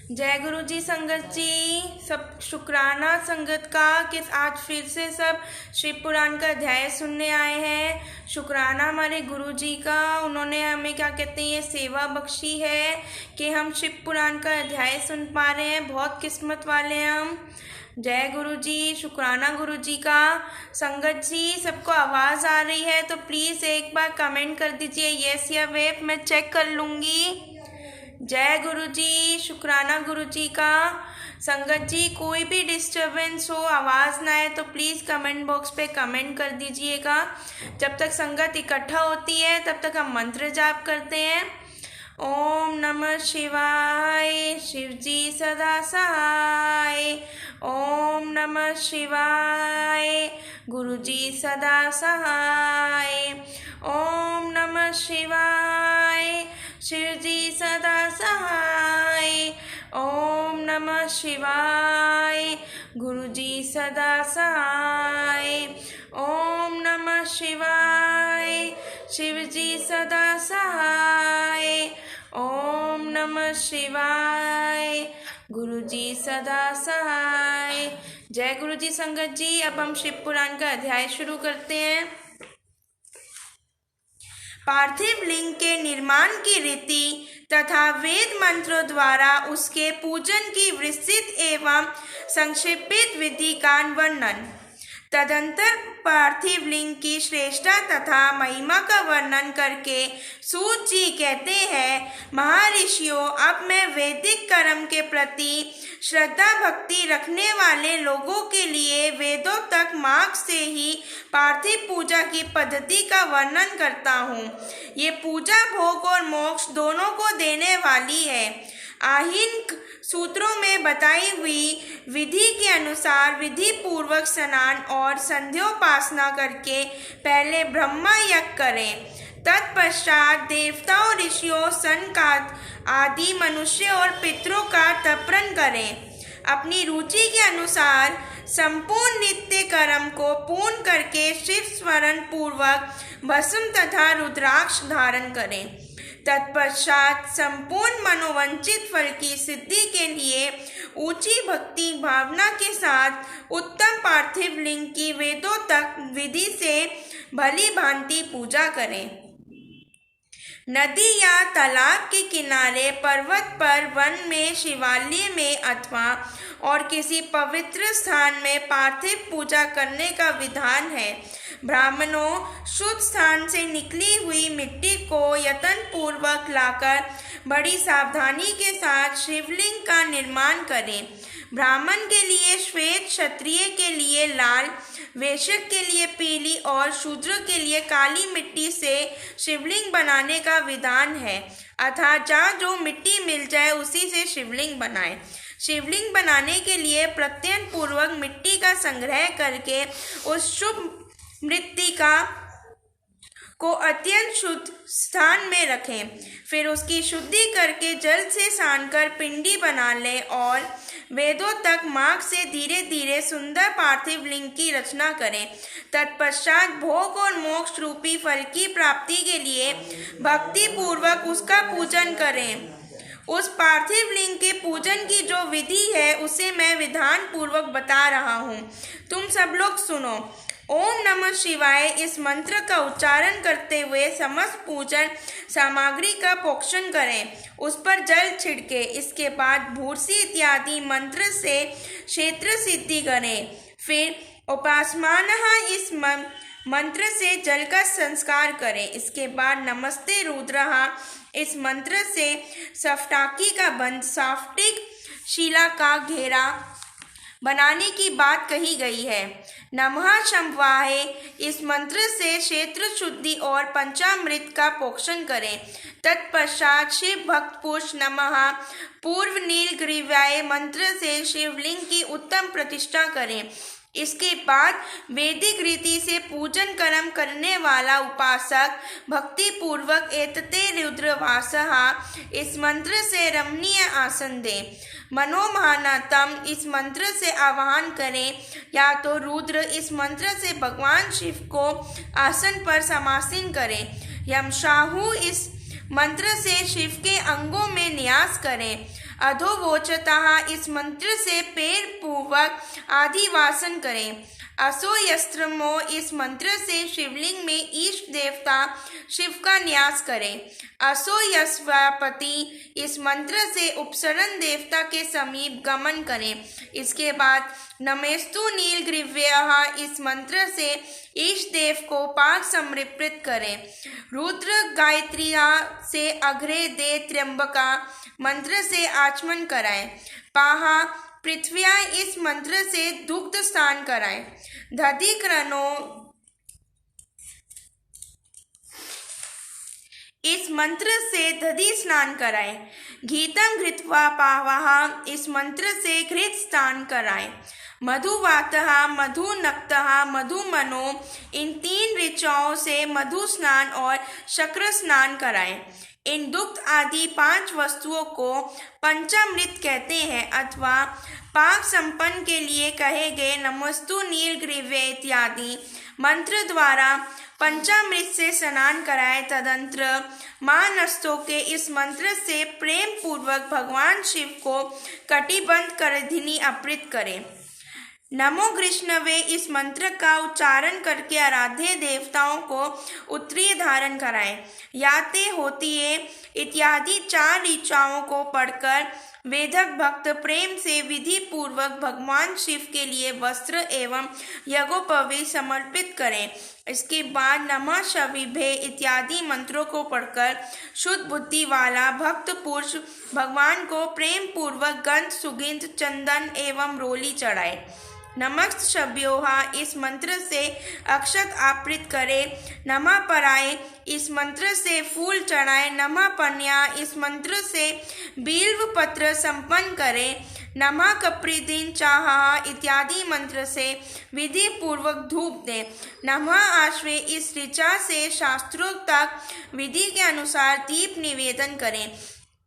जय गुरु जी संगत जी। सब शुक्राना संगत का कि आज फिर से सब शिव पुराण का अध्याय सुनने आए हैं। शुक्राना हमारे गुरु जी का, उन्होंने हमें क्या कहते हैं ये सेवा बख्शी है कि हम शिव पुराण का अध्याय सुन पा रहे हैं। बहुत किस्मत वाले हैं हम। जय गुरु जी, शुक्राना गुरु जी का। संगत जी सबको आवाज़ आ रही है तो प्लीज़ एक बार कमेंट कर दीजिए यस या वेब, मैं चेक कर लूँगी। जय गुरु जी, शुक्राना गुरु जी का। संगत जी कोई भी डिस्टरबेंस हो, आवाज़ ना आए तो प्लीज़ कमेंट बॉक्स पे कमेंट कर दीजिएगा। जब तक संगत इकट्ठा होती है तब तक हम मंत्र जाप करते हैं। ओम नमः शिवाय, शिव जी सदा सहाय। ओम नमः शिवाय, गुरु जी सदा सहाय। ओम नमः शिवाय, शिव जी सदा सहाय। ओम नमः शिवाय, गुरु जी सदा सहाय। ओम नमः शिवाय, शिव जी सदा सहाय। ओम नमः शिवाय, गुरु जी सदा सहाय। जय गुरु जी संगत जी। अब हम शिव पुराण का अध्याय शुरू करते हैं। पार्थिव लिंग के निर्माण की रीति तथा वेद मंत्रों द्वारा उसके पूजन की विस्तृत एवं संक्षेपित विधि का वर्णन। तदंतर पार्थिव लिंग की श्रेष्ठता तथा महिमा का वर्णन करके सूत जी कहते हैं, महर्षियों, अब मैं वैदिक कर्म के प्रति श्रद्धा भक्ति रखने वाले लोगों के लिए वेदों तक मार्ग से ही पार्थिव पूजा की पद्धति का वर्णन करता हूँ। ये पूजा भोग और मोक्ष दोनों को देने वाली है। आहिन सूत्रों में बताई हुई विधि के अनुसार विधि पूर्वक स्नान और संध्योपासना करके पहले ब्रह्मा यज्ञ करें। तत्पश्चात देवताओं, ऋषियों, सनकाद आदि मनुष्य और पितरों का तर्पण करें। अपनी रुचि के अनुसार संपूर्ण नित्य कर्म को पूर्ण करके शिव स्मरण पूर्वक भस्म तथा रुद्राक्ष धारण करें। तत्पश्चात संपूर्ण मनोवंचित फल की सिद्धि के लिए ऊंची भक्ति भावना के साथ उत्तम पार्थिव लिंग की वेदों तक विधि से भली भांति पूजा करें। नदी या तालाब के किनारे, पर्वत पर, वन में, शिवालय में अथवा और किसी पवित्र स्थान में पार्थिव पूजा करने का विधान है। ब्राह्मणों, शुद्ध स्थान से निकली हुई मिट्टी को यत्न पूर्वक लाकर बड़ी सावधानी के साथ शिवलिंग का निर्माण करें। ब्राह्मण के लिए श्वेत, क्षत्रिय के लिए लाल, वैश्य के लिए पीली और शूद्र के लिए काली मिट्टी से शिवलिंग बनाने का विधान है। अर्थात जहाँ जो मिट्टी मिल जाए उसी से शिवलिंग बनाए। शिवलिंग बनाने के लिए प्रत्ययन पूर्वक मिट्टी का संग्रह करके उस शुभ मृत्तिका को अत्यंत शुद्ध स्थान में रखें। फिर उसकी शुद्धि करके जल से सानकर पिंडी बना लें और वेदों तक मार्ग से धीरे धीरे सुंदर पार्थिव लिंग की रचना करें। तत्पश्चात भोग और मोक्ष रूपी फल की प्राप्ति के लिए भक्ति पूर्वक उसका पूजन करें। उस पार्थिव लिंग के पूजन की जो विधि है उसे मैं विधान पूर्वक बता रहा हूँ, तुम सब लोग सुनो। ओम नमः शिवाय इस मंत्र का उच्चारण करते हुए समस्त पूजन सामग्री का प्रोक्षण करें, उस पर जल छिड़के। इसके बाद भूर्सी इत्यादि मंत्र से क्षेत्र सिद्धि करें। फिर उपासमानः इस मंत्र से जल का संस्कार करें। इसके बाद नमस्ते रुद्रः इस मंत्र से सफ्टाकी का बंध, साफ्टिक शिला का घेरा बनाने की बात कही गई है। नमः शंभवाय इस मंत्र से क्षेत्र शुद्धि और पंचामृत का पोषण करें। तत्पश्चात शिव भक्त पुरुष नमः पूर्व नीलग्रीवाय मंत्र से शिवलिंग की उत्तम प्रतिष्ठा करें। इसके बाद वैदिक रीति से पूजन कर्म करने वाला उपासक भक्ति पूर्वक एतते रुद्रवासः इस मंत्र से रमणीय आसन दे। मनोमानतम इस मंत्र से आवाहन करें, या तो रुद्र इस मंत्र से भगवान शिव को आसन पर समासीन करें। यमशाहु इस मंत्र से शिव के अंगों में न्यास करें। अधोवोचतः इस मंत्र से पैर पूर्वक आधिवासन करें। असोयस्त्रमो इस मंत्र से शिवलिंग में इष्ट देवता शिव का न्यास करें। असोयस्वापति इस मंत्र से उपसरण देवता के समीप गमन करें। इसके बाद नमेस्तु नीलग्रीव्यः इस मंत्र से इष्ट देव को पाक समर्पित करें। रुद्र गायत्री से अग्रे दे त्र्यंबका मंत्र से आचमन कराएं। पाहा पृथ्व्या इस मंत्र से दुग्ध स्नान कराएं। दधिक्रनो इस मंत्र से दधि स्नान कराएं। घीतम घृत्वा पावः इस मंत्र से घृत स्नान कराएं। मधुवातः मधुनक्तः मधुमनो इन 3 ऋचाओं से मधु स्नान और शक्र स्नान कराएं। इन दुग्ध आदि 5 वस्तुओं को पंचामृत कहते हैं अथवा पाक संपन्न के लिए कहे गए नमस्तु नीलग्रीवे इत्यादि मंत्र द्वारा पंचामृत से स्नान कराए। तदंतर मानस्तों के इस मंत्र से प्रेम पूर्वक भगवान शिव को कटिबंध कर धिनी अर्पित करें। नमो कृष्णवे इस मंत्र का उच्चारण करके आराध्य देवताओं को उत्तरीय धारण कराएं। याते होतिये इत्यादि 4 ऋचाओं को पढ़कर वेदक भक्त प्रेम से विधि पूर्वक भगवान शिव के लिए वस्त्र एवं यज्ञोपवीत समर्पित करें। इसके बाद नमः शविभे इत्यादि मंत्रों को पढ़कर शुद्ध बुद्धि वाला भक्त पुरुष भगवान को प्रेम पूर्वक गंध सुगंध चंदन एवं रोली चढ़ाए। नमः शव्योहा इस मंत्र से अक्षत अर्पित करे। नमः पराय इस मंत्र से फूल चढ़ाए। नमः पन्या इस मंत्र से बिल्व पत्र संपन्न करे। नमः कप्रीदीन चाह इत्यादि मंत्र से विधि पूर्वक धूप दे। नमः आश्वे इस ऋचा से शास्त्रोक्त विधि के अनुसार दीप निवेदन करें।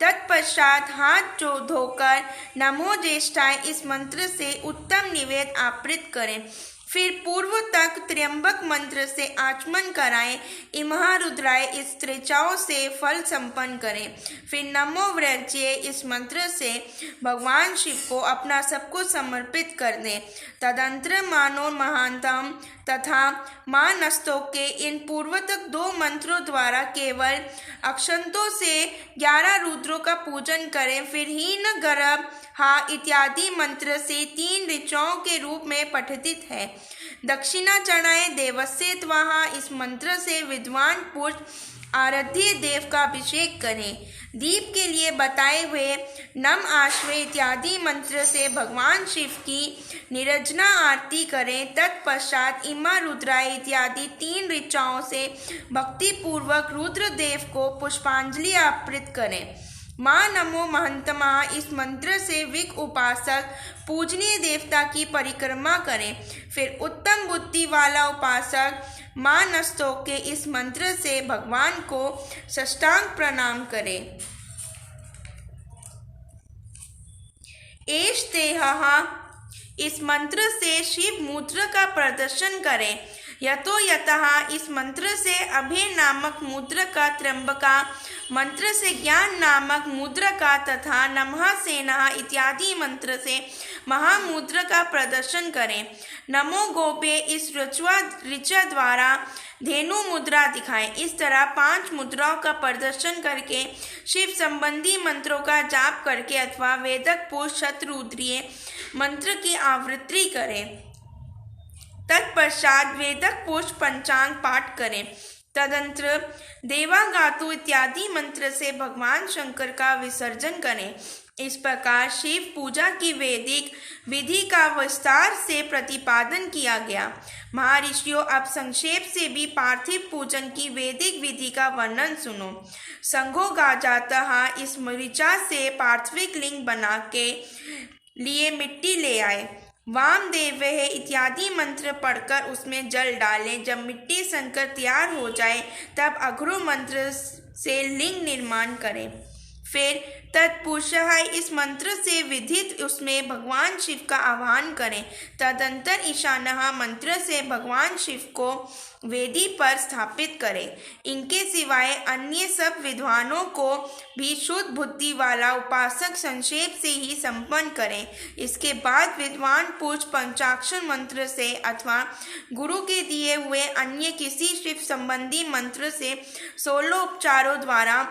तत्पश्चात हाथ धोकर नमो ज्येष्ठाय इस मंत्र से उत्तम निवेद अर्पित करें। फिर पूर्व तक त्र्यंबक मंत्र से आचमन कराएं। इमहा रुद्राय इस ऋचाओं से फल संपन्न करें। फिर नमो व्रज्ये इस मंत्र से भगवान शिव को अपना सब कुछ समर्पित कर दें। तदंतर मानो महानतम तथा मानस्तों के इन पूर्वतक 2 मंत्रों द्वारा केवल अक्षंतों से 11 रुद्रों का पूजन करें। फिर हीन गर्भ हा इत्यादि मंत्र से 3 ऋचाओं के रूप में पठित है। दक्षिणा चढ़ाए देवस्यत्वाहा इस मंत्र से विद्वान पुरुष आराध्य देव का अभिषेक करें। दीप के लिए बताए हुए नम आश्वे इत्यादि मंत्र से भगवान शिव की निरंजना आरती करें। तत्पश्चात इमा रुद्राय इत्यादि 3 ऋचाओं से भक्ति पूर्वक रुद्र देव को पुष्पांजलि अर्पित करें। माँ नमो महंतमा इस मंत्र से विक उपासक पूजनीय देवता की परिक्रमा करें। फिर उत्तम बुद्धि वाला उपासक माँ नस्तों के इस मंत्र से भगवान को साष्टांग प्रणाम करें। एष तेहः इस मंत्र से शिव मुद्रा का प्रदर्शन करें। यतो यतः इस मंत्र से अभय नामक मुद्रा का, त्र्यंबका मंत्र से ज्ञान नामक मुद्रा का तथा नमः सेना इत्यादि मंत्र से महामुद्रा का प्रदर्शन करें। नमो गोपे इस ऋचा द्वारा धेनु मुद्रा दिखाएं। इस तरह 5 मुद्राओं का प्रदर्शन करके शिव संबंधी मंत्रों का जाप करके अथवा वेदक पुरुष शतरुद्रीय मंत्र की आवृत्ति करें। तत्पश्चात वेदक पुरुष पंचांग पाठ करें। तदंतर देवागातु इत्यादि मंत्र से भगवान शंकर का विसर्जन करें। इस प्रकार शिव पूजा की वैदिक विधि का विस्तार से प्रतिपादन किया गया। महर्षियों, अब संक्षेप से भी पार्थिव पूजन की वैदिक विधि का वर्णन सुनो। संघो गाजातः इस ऋचा से पार्थिव लिंग बना के लिए मिट्टी ले आए। वामदेव इत्यादि मंत्र पढ़कर उसमें जल डालें। जब मिट्टी संकर तैयार हो जाए तब अघ्रो मंत्र से लिंग निर्माण करें। फिर तत्पुरुषः इस मंत्र से विदित उसमें भगवान शिव का आह्वान करें। तदंतर ईशानः मंत्र से भगवान शिव को वेदी पर स्थापित करें। इनके सिवाय अन्य सब विद्वानों को भी शुद्ध बुद्धि वाला उपासक संक्षेप से ही संपन्न करें। इसके बाद विद्वान पुरुष पंचाक्षर मंत्र से अथवा गुरु के दिए हुए अन्य किसी शिव संबंधी मंत्र से 16 उपचारों द्वारा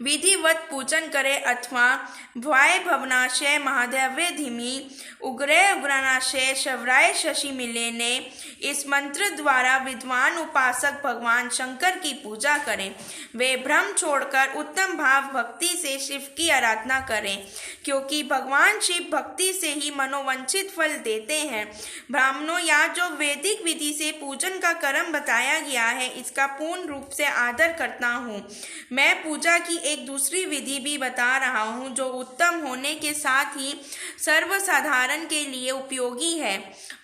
विधिवत पूजन करे अथवा भवाय भवनाशय महादेव्य धीमी उग्रय उग्रनाशय शवराय शशि मिलेने इस मंत्र द्वारा विद्वान उपासक भगवान शंकर की पूजा करें। वे भ्रम छोड़कर उत्तम भाव भक्ति से शिव की आराधना करें, क्योंकि भगवान शिव भक्ति से ही मनोवांछित फल देते हैं। ब्राह्मणों, या जो वैदिक विधि से पूजन का क्रम बताया गया है, इसका पूर्ण रूप से आदर करता हूँ। मैं पूजा की एक दूसरी विधि भी बता रहा हूँ, जो उत्तम होने के साथ ही सर्वसाधारण के लिए उपयोगी है।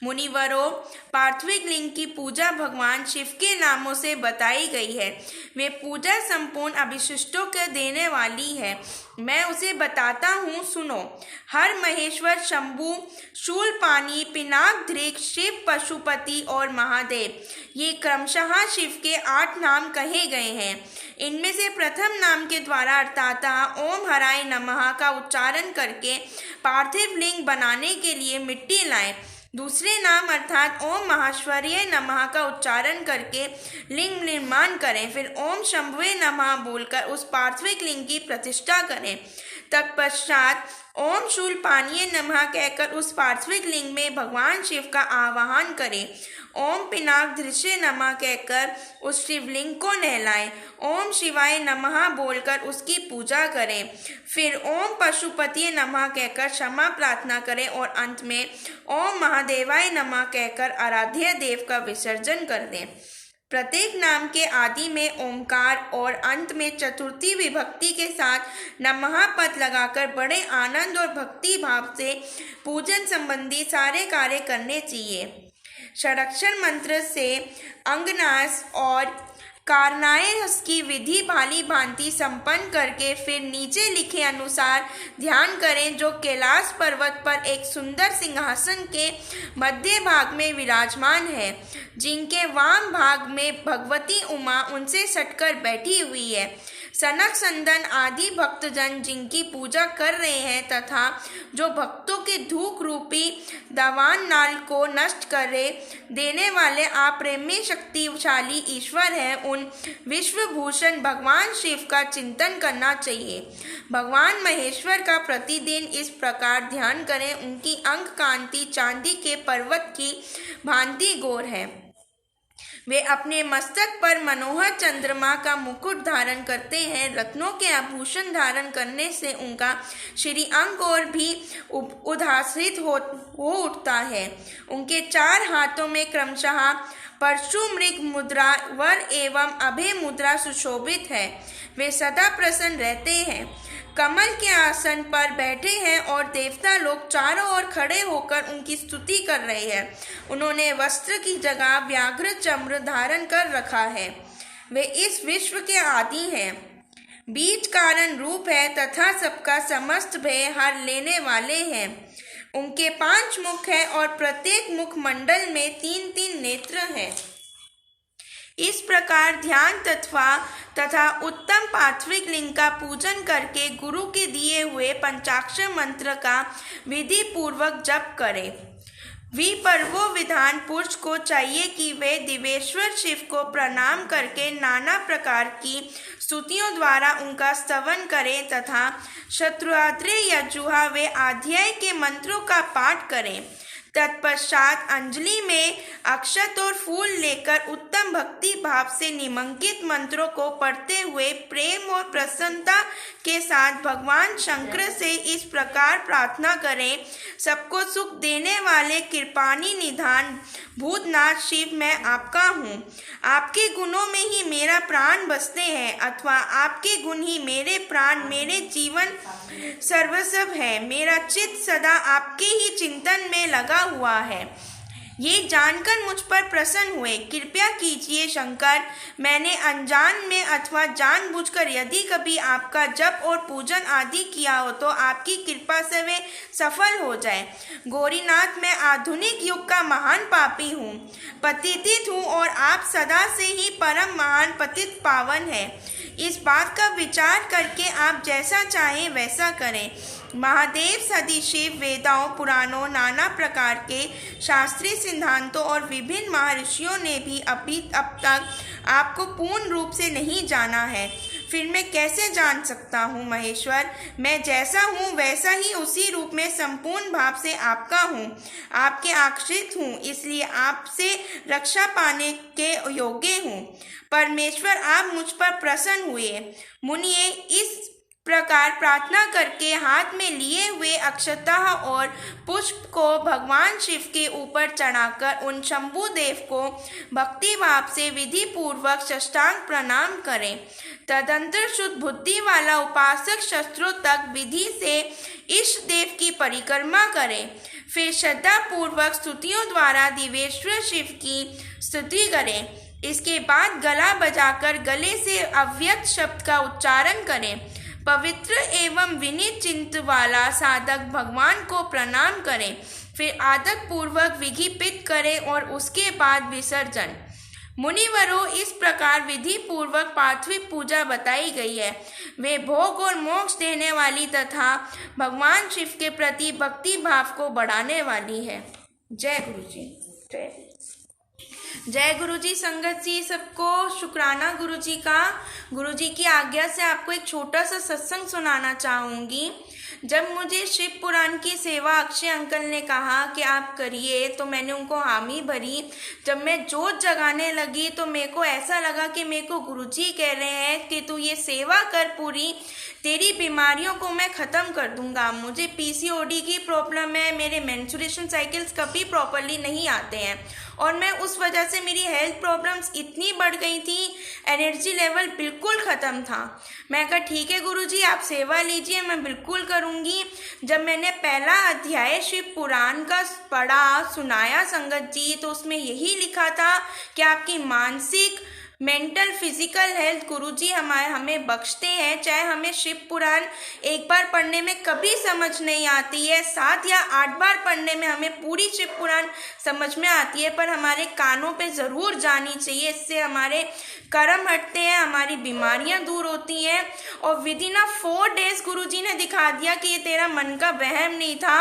मुनिवरों, पार्थिव लिंग की पूजा भगवान शिव के नामों से बताई गई है। वे पूजा संपूर्ण अभिशिष्टों को देने वाली है। मैं उसे बताता हूँ, सुनो। हर महेश्वर, शंभु, शूलपाणी, पिनाकधृक, शिव, पशुपति और महादेव, ये क्रमशः शिव के 8 नाम कहे गए हैं। इनमें से प्रथम नाम के द्वारा अर्थात ओम हराय नमः का उच्चारण करके पार्थिव लिंग बनाने के लिए मिट्टी लाएं। दूसरे नाम अर्थात ओम महाश्वर्य नमः का उच्चारण करके लिंग निर्माण करें। फिर ओम शंभुवे नमः बोलकर उस पार्थिव लिंग की प्रतिष्ठा करें। तत्पश्चात ओम शूलपाणीय नमः कहकर उस पार्थिव लिंग में भगवान शिव का आवाहन करें। ओम पिनाकधृष्य नमः कहकर उस शिवलिंग को नहलाएं। ओम शिवाय नमः बोलकर उसकी पूजा करें। फिर ओम पशुपति नमः कहकर क्षमा प्रार्थना करें और अंत में ओम महादेवाय नमः कहकर आराध्य देव का विसर्जन कर दें। प्रत्येक नाम के आदि में ओंकार और अंत में चतुर्थी विभक्ति के साथ नमः पद लगाकर बड़े आनंद और भक्ति भाव से पूजन संबंधी सारे कार्य करने चाहिए। षडाक्षर मंत्र से अंगनास और कारनायस की विधि भाली भांति संपन्न करके फिर नीचे लिखे अनुसार ध्यान करें, जो कैलाश पर्वत पर एक सुंदर सिंहासन के मध्य भाग में विराजमान है, जिनके वाम भाग में भगवती उमा उनसे सटकर बैठी हुई है। सनक संदन आदि भक्तजन जिनकी पूजा कर रहे हैं तथा जो भक्तों के धूप रूपी दावान नाल को नष्ट करे देने वाले अप्रेम्य शक्तिशाली ईश्वर हैं, उन विश्वभूषण भगवान शिव का चिंतन करना चाहिए। भगवान महेश्वर का प्रतिदिन इस प्रकार ध्यान करें। उनकी अंग कांति चांदी के पर्वत की भांति गोर है। वे अपने मस्तक पर मनोहर चंद्रमा का मुकुट धारण करते हैं। रत्नों के आभूषण धारण करने से उनका श्रीअंग और भी उद्भासित हो उठता है। उनके 4 हाथों में क्रमशः परशु मृग मुद्रा, वर एवं अभय मुद्रा सुशोभित है। वे सदा प्रसन्न रहते हैं, कमल के आसन पर बैठे हैं और देवता लोग चारों ओर खड़े होकर उनकी स्तुति कर रहे हैं। उन्होंने वस्त्र की जगह व्याघ्र चम्र धारण कर रखा है। वे इस विश्व के आदि हैं, बीज कारण रूप है तथा सबका समस्त भय हर लेने वाले हैं। उनके 5 मुख हैं और प्रत्येक मुख मंडल में 3-3 नेत्र हैं। इस प्रकार ध्यान तथा उत्तम पार्थिव लिंग का पूजन करके गुरु के दिए हुए पंचाक्षर मंत्र का विधि पूर्वक जप करें। विपर्वो विधान पुरुष को चाहिए कि वे दिवेश्वर शिव को प्रणाम करके नाना प्रकार की स्तुतियों द्वारा उनका स्तवन करें तथा शत्रुआत्रे यजुहा वे अध्याय के मंत्रों का पाठ करें। तत्पश्चात अंजलि में अक्षत और फूल लेकर उत्तम भक्ति भाव से निम्नलिखित मंत्रों को पढ़ते हुए प्रेम और प्रसन्नता के साथ भगवान शंकर से इस प्रकार प्रार्थना करें। सबको सुख देने वाले कृपाणी निधान भूतनाथ शिव, मैं आपका हूँ। आपके गुणों में ही मेरा प्राण बसते हैं अथवा आपके गुण ही मेरे प्राण, मेरे जीवन सर्वस्व है। मेरा चित्त सदा आपके ही चिंतन में लगा हुआ है। ये जानकर मुझ पर प्रसन्न हुए। कृपया कीजिए शंकर, मैंने अनजान में अथवा जानबूझकर यदि कभी आपका जप और पूजन आदि किया हो तो आपकी कृपा से वे सफल हो जाए। गौरीनाथ, मैं आधुनिक युग का महान पापी हूँ, पतित हूँ और आप सदा से ही परम महान पतित पावन है। इस बात का विचार करके आप जैसा चाहें वैसा करें। महादेव, सदिशिव, वेदाओं, पुराणों, नाना प्रकार के शास्त्रीय सिद्धांतों और विभिन्न महर्षियों ने भी अब तक आपको पूर्ण रूप से नहीं जाना है। फिर मैं कैसे जान सकता हूँ महेश्वर? मैं जैसा हूँ वैसा ही उसी रूप में संपूर्ण भाव से आपका हूँ, आपके आश्रित हूँ, इसलिए आपसे रक्षा पाने के योग्य हूँ। परमेश्वर, आप मुझ पर प्रसन्न हुए। मुनिए, इस प्रकार प्रार्थना करके हाथ में लिए हुए अक्षता और पुष्प को भगवान शिव के ऊपर चढ़ाकर उन शंभु देव को भक्ति भाव से विधि पूर्वक साष्टांग प्रणाम करें। तदंतर शुद्ध बुद्धि वाला उपासक शस्त्रों तक विधि से इष्ट देव की परिक्रमा करें। फिर श्रद्धा पूर्वक स्तुतियों द्वारा दिवेश्वर शिव की स्तुति करें। इसके बाद गला बजाकर गले से अव्यक्त शब्द का उच्चारण करें। पवित्र एवं विनीत चित्त वाला साधक भगवान को प्रणाम करें। फिर आदर पूर्वक विधि पित्त करें और उसके बाद विसर्जन। मुनिवरों, इस प्रकार विधि पूर्वक पार्थिव पूजा बताई गई है। वे भोग और मोक्ष देने वाली तथा भगवान शिव के प्रति भक्ति भाव को बढ़ाने वाली है। जय गुरु जी। जय गुरु जी। संगत जी, सबको शुक्राना गुरु जी का। गुरु जी की आज्ञा से आपको एक छोटा सा सत्संग सुनाना चाहूँगी। जब मुझे शिव पुराण की सेवा अक्षय अंकल ने कहा कि आप करिए तो मैंने उनको हामी भरी। जब मैं जोत जगाने लगी तो मेरे को ऐसा लगा कि मेरे को गुरुजी कह रहे हैं कि तू ये सेवा कर पूरी, तेरी बीमारियों को मैं ख़त्म कर दूंगा। मुझे पीसीओडी की प्रॉब्लम है, मेरे मेंस्ट्रुएशन साइकिल्स कभी प्रॉपरली नहीं आते हैं और मैं उस वजह से मेरी हेल्थ प्रॉब्लम्स इतनी बढ़ गई थी, एनर्जी लेवल बिल्कुल ख़त्म था। मैं कहा ठीक है गुरुजी, आप सेवा लीजिए, मैं बिल्कुल करूँगी। जब मैंने पहला अध्याय शिव पुराण का पढ़ा, सुनाया संगत जी, तो उसमें यही लिखा था कि आपकी मानसिक, मेंटल, फिजिकल हेल्थ गुरुजी हमें बख्शते हैं। चाहे हमें शिव पुराण एक बार पढ़ने में कभी समझ नहीं आती है, 7 या 8 बार पढ़ने में हमें पूरी शिव पुराण समझ में आती है, पर हमारे कानों पे ज़रूर जानी चाहिए। इससे हमारे कर्म हटते हैं, हमारी बीमारियां दूर होती हैं। और विदिन 4 डेज गुरुजी ने दिखा दिया कि ये तेरा मन का वहम नहीं था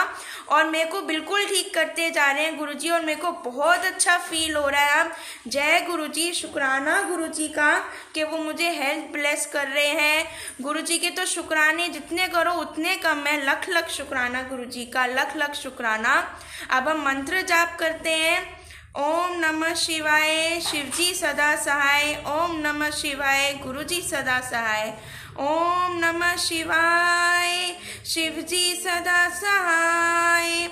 और मेरे को बिल्कुल ठीक करते जा रहे हैं गुरुजी, और मेरे को बहुत अच्छा फील हो रहा है। अब जय गुरुजी, शुक्राना गुरुजी का कि वो मुझे हेल्थ ब्लेस कर रहे हैं। गुरुजी के तो शुक्राने जितने करो उतने कम है। लख लख शुक्राना गुरुजी का, लख लख शुक्राना। अब हम मंत्र जाप करते हैं। ओम नमः शिवाय, शिवजी सदा सहाय। ओम नमः शिवाय, गुरुजी सदा सहाय। ओम नमः शिवाय, शिवजी सदा सहाय।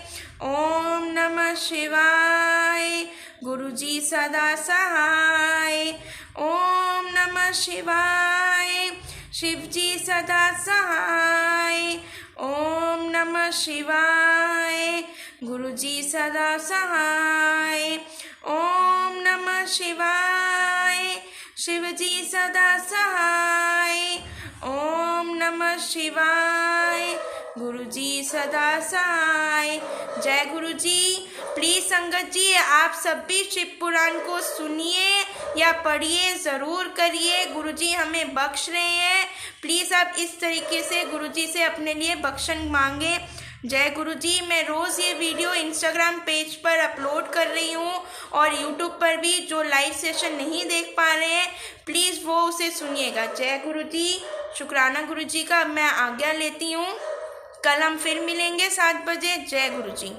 ओम नमः शिवाय, गुरुजी सदा सहाय। ओम नमः शिवाय, शिवजी सदा सहाय। ओम नमः शिवाय, गुरुजी सदा सहाय। ओम नमः शिवाय, शिवजी सदा सहाय। ओम नमः शिवाय, गुरुजी सदा सहाय। जय गुरुजी। प्लीज़ संगत जी, आप सब भी शिव पुराण को सुनिए या पढ़िए, ज़रूर करिए। गुरुजी हमें बख्श रहे हैं। प्लीज़ आप इस तरीके से गुरुजी से अपने लिए बख्शन मांगे। जय गुरुजी। मैं रोज़ ये वीडियो इंस्टाग्राम पेज पर अपलोड कर रही हूँ और यूट्यूब पर भी। जो लाइव सेशन नहीं देख पा रहे हैं प्लीज़ वो उसे सुनिएगा। जय गुरुजी। शुक्राना गुरुजी का। मैं आज्ञा लेती हूँ। कल हम फिर मिलेंगे 7 बजे। जय गुरुजी।